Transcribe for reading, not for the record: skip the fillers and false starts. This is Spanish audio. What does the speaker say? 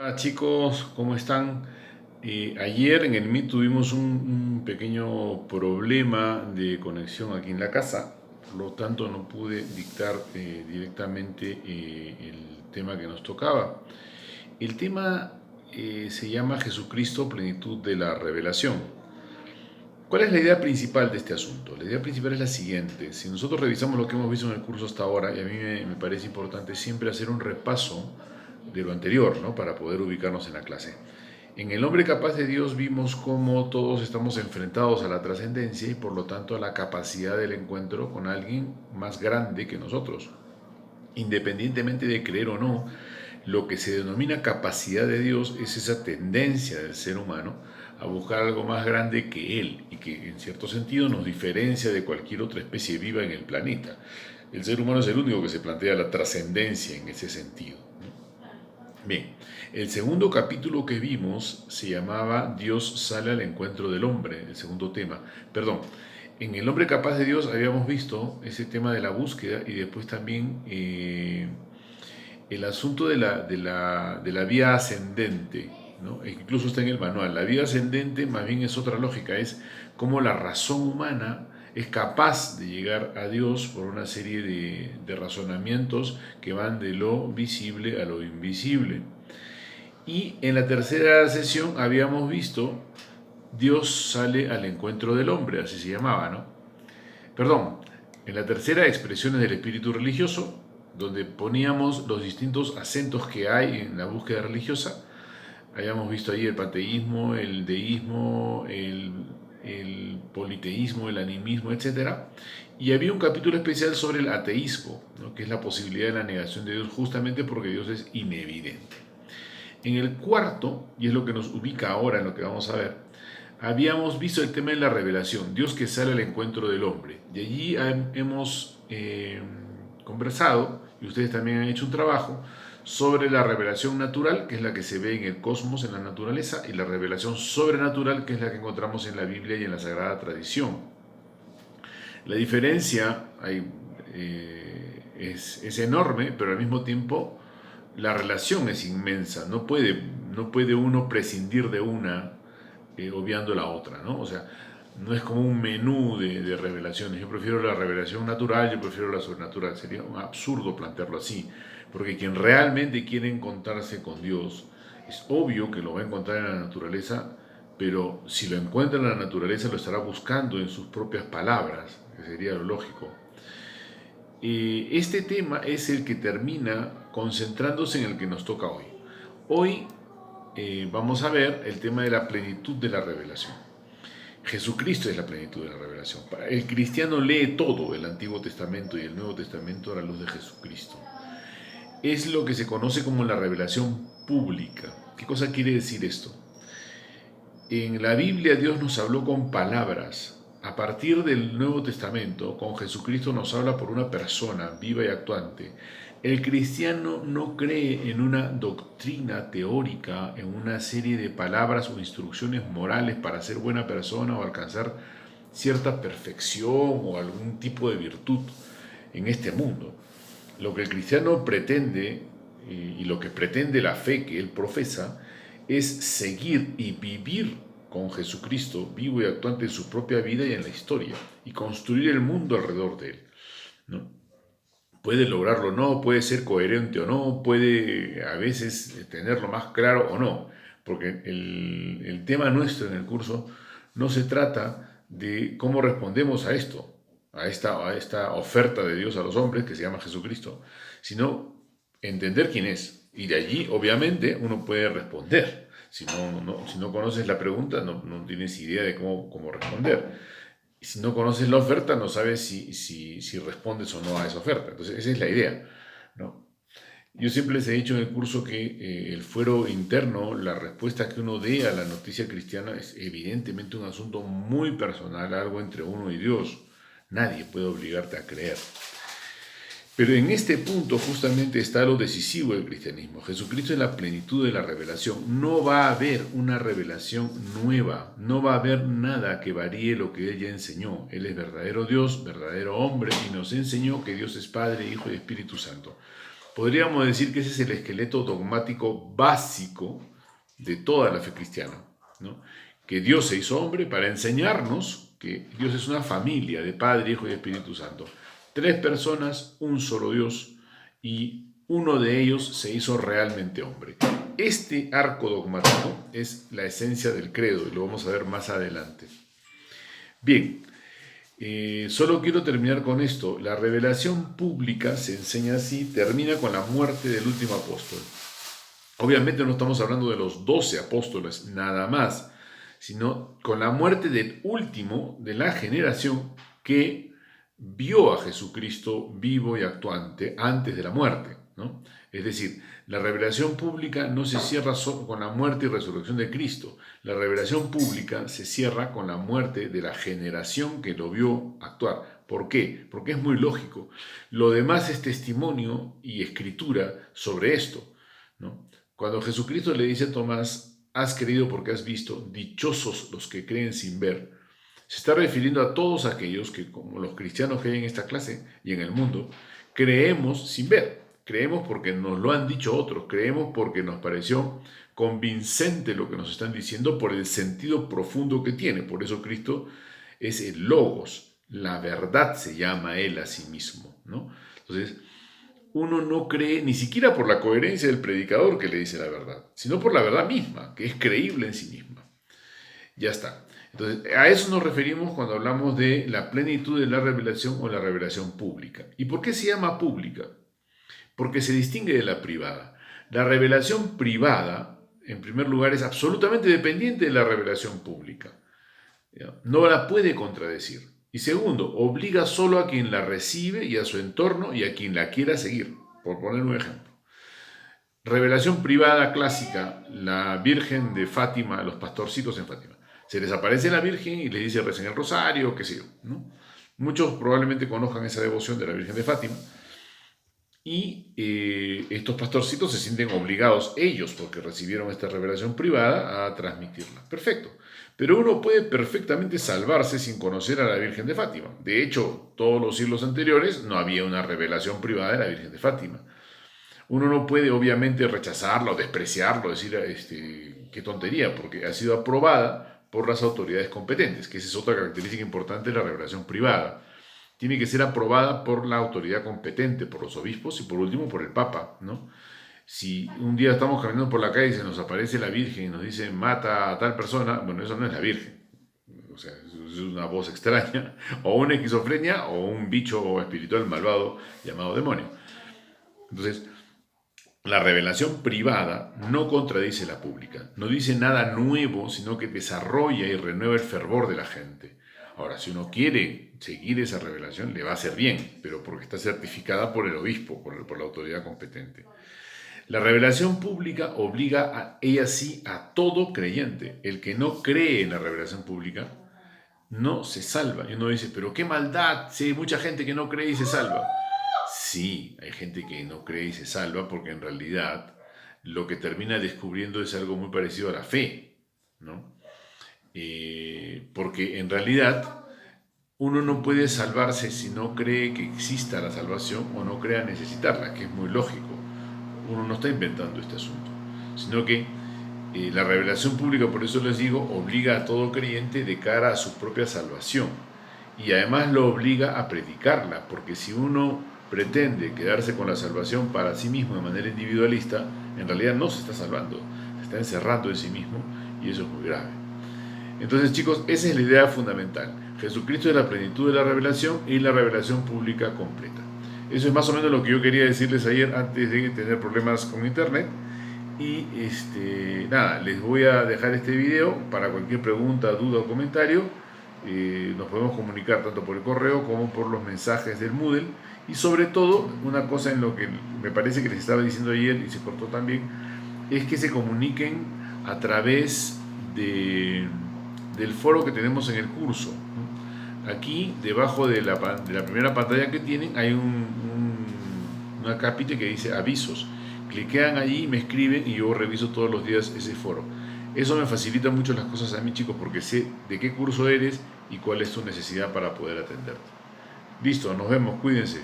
Hola chicos, ¿cómo están? Ayer en el Meet tuvimos un pequeño problema de conexión aquí en la casa, por lo tanto no pude dictar directamente el tema que nos tocaba. El tema se llama Jesucristo, plenitud de la revelación. ¿Cuál es la idea principal de este asunto? La idea principal es la siguiente. Si nosotros revisamos lo que hemos visto en el curso hasta ahora, y a mí me parece importante siempre hacer un repaso de lo anterior, ¿no? Para poder ubicarnos en la clase. En el hombre capaz de Dios vimos cómo todos estamos enfrentados a la trascendencia y por lo tanto a la capacidad del encuentro con alguien más grande que nosotros. Independientemente de creer o no, lo que se denomina capacidad de Dios es esa tendencia del ser humano a buscar algo más grande que él y que en cierto sentido nos diferencia de cualquier otra especie viva en el planeta. El ser humano es el único que se plantea la trascendencia en ese sentido. Bien, el segundo capítulo que vimos se llamaba Dios sale al encuentro del hombre, el segundo tema. Perdón, en el hombre capaz de Dios habíamos visto ese tema de la búsqueda y después también el asunto de la vía ascendente, ¿no? E incluso está en el manual. La vía ascendente más bien es otra lógica, es cómo la razón humana es capaz de llegar a Dios por una serie de razonamientos que van de lo visible a lo invisible. Y en la tercera sesión habíamos visto Dios sale al encuentro del hombre, así se llamaba, ¿no? Perdón, en la tercera expresiones del espíritu religioso, donde poníamos los distintos acentos que hay en la búsqueda religiosa. Habíamos visto ahí el panteísmo, el deísmo, el politeísmo, el animismo, etc. Y había un capítulo especial sobre el ateísmo, ¿no? Que es la posibilidad de la negación de Dios justamente porque Dios es inevidente. En el cuarto, y es lo que nos ubica ahora en lo que vamos a ver, habíamos visto el tema de la revelación, Dios que sale al encuentro del hombre. Y allí hemos conversado, y ustedes también han hecho un trabajo, sobre la revelación natural, que es la que se ve en el cosmos, en la naturaleza, y la revelación sobrenatural, que es la que encontramos en la Biblia y en la Sagrada Tradición. La diferencia es enorme, pero al mismo tiempo la relación es inmensa. No puede uno prescindir de una obviando la otra, ¿no? O sea, no es como un menú de revelaciones. Yo prefiero la revelación natural, yo prefiero la sobrenatural. Sería un absurdo plantearlo así, porque quien realmente quiere encontrarse con Dios, es obvio que lo va a encontrar en la naturaleza, pero si lo encuentra en la naturaleza lo estará buscando en sus propias palabras, que sería lo lógico. Este tema es el que termina concentrándose en el que nos toca hoy. Hoy vamos a ver el tema de la plenitud de la revelación. Jesucristo es la plenitud de la revelación. El cristiano lee todo el Antiguo Testamento y el Nuevo Testamento a la luz de Jesucristo. Es lo que se conoce como la revelación pública. ¿Qué cosa quiere decir esto? En la Biblia Dios nos habló con palabras. A partir del Nuevo Testamento, con Jesucristo nos habla por una persona viva y actuante. El cristiano no cree en una doctrina teórica, en una serie de palabras o instrucciones morales para ser buena persona o alcanzar cierta perfección o algún tipo de virtud en este mundo. Lo que el cristiano pretende y lo que pretende la fe que él profesa es seguir y vivir con Jesucristo vivo y actuante en su propia vida y en la historia y construir el mundo alrededor de él, ¿no? Puede lograrlo o no, puede ser coherente o no, puede a veces tenerlo más claro o no, porque el tema nuestro en el curso no se trata de cómo respondemos a esto, a esta oferta de Dios a los hombres que se llama Jesucristo, sino entender quién es. Y de allí, obviamente, uno puede responder. Si no conoces la pregunta, no tienes idea de cómo responder. Y si no conoces la oferta, no sabes si respondes o no a esa oferta. Entonces, esa es la idea, ¿no? Yo siempre les he dicho en el curso que el fuero interno, la respuesta que uno dé a la noticia cristiana es evidentemente un asunto muy personal, algo entre uno y Dios. Nadie puede obligarte a creer. Pero en este punto justamente está lo decisivo del cristianismo. Jesucristo es la plenitud de la revelación. No va a haber una revelación nueva, no va a haber nada que varíe lo que Él ya enseñó. Él es verdadero Dios, verdadero hombre y nos enseñó que Dios es Padre, Hijo y Espíritu Santo. Podríamos decir que ese es el esqueleto dogmático básico de toda la fe cristiana, ¿no? Que Dios se hizo hombre para enseñarnos que Dios es una familia de Padre, Hijo y Espíritu Santo. 3 personas, un solo Dios, y uno de ellos se hizo realmente hombre. Este arco dogmático es la esencia del credo y lo vamos a ver más adelante. Bien, solo quiero terminar con esto. La revelación pública, se enseña así, termina con la muerte del último apóstol. Obviamente no estamos hablando de los 12 apóstoles nada más, sino con la muerte del último de la generación que vio a Jesucristo vivo y actuante antes de la muerte, ¿no? Es decir, la revelación pública no se cierra solo con la muerte y resurrección de Cristo. La revelación pública se cierra con la muerte de la generación que lo vio actuar. ¿Por qué? Porque es muy lógico. Lo demás es testimonio y escritura sobre esto, ¿no? Cuando Jesucristo le dice a Tomás, has creído porque has visto, dichosos los que creen sin ver, se está refiriendo a todos aquellos que, como los cristianos que hay en esta clase y en el mundo, creemos sin ver. Creemos porque nos lo han dicho otros, creemos porque nos pareció convincente lo que nos están diciendo por el sentido profundo que tiene. Por eso Cristo es el Logos, la verdad se llama Él a sí mismo, ¿no? Entonces, uno no cree ni siquiera por la coherencia del predicador que le dice la verdad, sino por la verdad misma, que es creíble en sí misma. Ya está. Entonces, a eso nos referimos cuando hablamos de la plenitud de la revelación o la revelación pública. ¿Y por qué se llama pública? Porque se distingue de la privada. La revelación privada, en primer lugar, es absolutamente dependiente de la revelación pública. No la puede contradecir. Y segundo, obliga solo a quien la recibe y a su entorno y a quien la quiera seguir, por poner un ejemplo. Revelación privada clásica, la Virgen de Fátima, los pastorcitos en Fátima. Se les aparece la Virgen y les dice recen el rosario, qué sé yo, ¿no? Muchos probablemente conozcan esa devoción de la Virgen de Fátima. Y estos pastorcitos se sienten obligados ellos, porque recibieron esta revelación privada, a transmitirla. Perfecto. Pero uno puede perfectamente salvarse sin conocer a la Virgen de Fátima. De hecho, todos los siglos anteriores no había una revelación privada de la Virgen de Fátima. Uno no puede obviamente rechazarla o despreciarla o decir qué tontería, porque ha sido aprobada por las autoridades competentes, que esa es otra característica importante de la revelación privada. Tiene que ser aprobada por la autoridad competente, por los obispos y por último por el Papa, ¿no? Si un día estamos caminando por la calle y se nos aparece la Virgen y nos dice mata a tal persona, bueno, eso no es la Virgen. O sea, es una voz extraña, o una esquizofrenia, o un bicho espiritual malvado llamado demonio. Entonces, la revelación privada no contradice la pública, no dice nada nuevo, sino que desarrolla y renueva el fervor de la gente. Ahora, si uno quiere seguir esa revelación, le va a hacer bien, pero porque está certificada por el obispo, por la autoridad competente. La revelación pública obliga a ella sí a todo creyente. El que no cree en la revelación pública no se salva. Y uno dice, pero qué maldad, si hay mucha gente que no cree y se salva. Sí, hay gente que no cree y se salva porque en realidad lo que termina descubriendo es algo muy parecido a la fe, ¿no? Porque en realidad uno no puede salvarse si no cree que exista la salvación o no crea necesitarla, que es muy lógico. Uno no está inventando este asunto, sino que la revelación pública, por eso les digo, obliga a todo creyente de cara a su propia salvación y además lo obliga a predicarla, porque si uno pretende quedarse con la salvación para sí mismo de manera individualista, en realidad no se está salvando, se está encerrando en sí mismo y eso es muy grave. Entonces, chicos, esa es la idea fundamental. Jesucristo es la plenitud de la revelación y la revelación pública completa. Eso es más o menos lo que yo quería decirles ayer antes de tener problemas con internet. Y nada, les voy a dejar este video para cualquier pregunta, duda o comentario. Nos podemos comunicar tanto por el correo como por los mensajes del Moodle. Y sobre todo, una cosa en lo que me parece que les estaba diciendo ayer y se cortó también, es que se comuniquen a través del foro que tenemos en el curso, ¿no? Aquí, debajo de la primera pantalla que tienen, hay una capita que dice avisos. Cliquean allí, me escriben y yo reviso todos los días ese foro. Eso me facilita mucho las cosas a mí, chicos, porque sé de qué curso eres y cuál es tu necesidad para poder atenderte. Listo, nos vemos, cuídense.